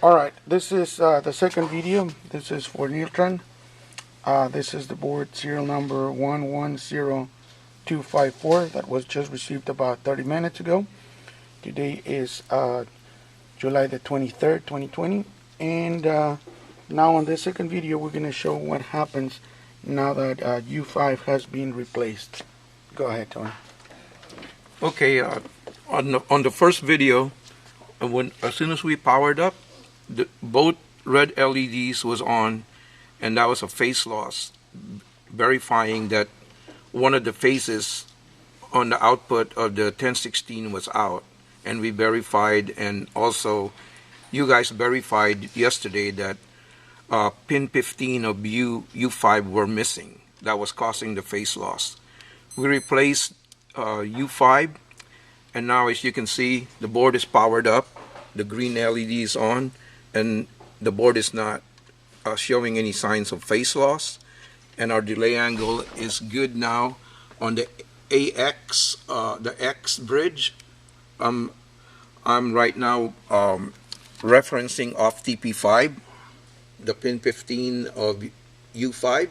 Alright, this is the second video. This is for NEELTRAN. This is the board serial number 110254 that was just received about 30 minutes ago. Today is July the 23rd, 2020. And now on this second video we're going to show what happens now that U5 has been replaced. Go ahead, Tony. Okay, on the first video, as soon as we powered up, both red LEDs was on, and that was a phase loss, verifying that one of the phases on the output of the 1016 was out. And we verified, and also you guys verified yesterday that pin 15 of U5 were missing. That was causing the phase loss. We replaced U5, and now as you can see, the board is powered up, the green LED is on, and the board is not showing any signs of phase loss, and our delay angle is good now on the AX, the X bridge. I'm right now referencing off TP5, the pin 15 of U5,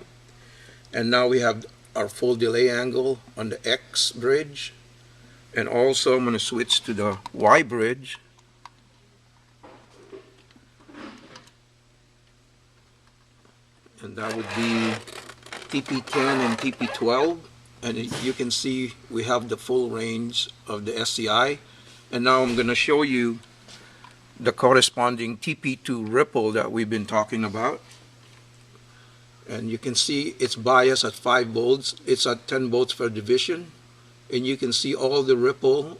and now we have our full delay angle on the X bridge. And also I'm going to switch to the Y bridge. And that would be TP10 and TP12. And you can see we have the full range of the SCI. And now I'm going to show you the corresponding TP2 ripple that we've been talking about. And you can see it's biased at 5 volts. It's at 10 volts per division. And you can see all the ripple.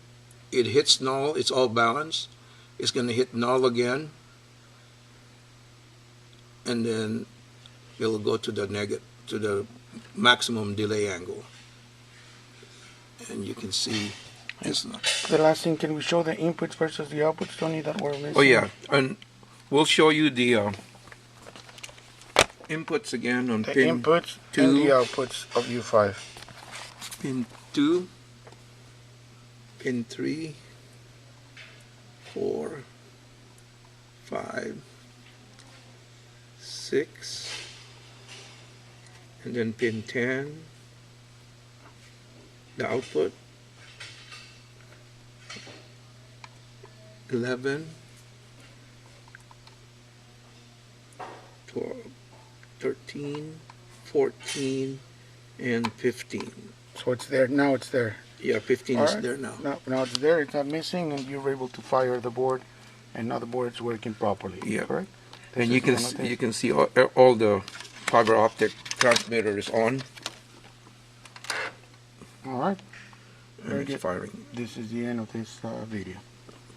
It hits null. It's all balanced. It's going to hit null again. And then it'll go to the maximum delay angle. And you can see it's not. The last thing, can we show the inputs versus the outputs, Tony, that were missing? Oh yeah, and we'll show you the inputs again on the pin inputs 2 and the outputs of U5. Pin 2, pin 3, 4, 5, 6, and then pin 10, the output, 11, 12, 13, 14, and 15. So it's there, now it's there. Yeah, 15 All is right. there now. Now it's there, it's not missing, and you're able to fire the board, and now the board is working properly. Yeah. Correct? And you can see all the fiber optic transmitter is on. All right. And it's firing. This is the end of this video.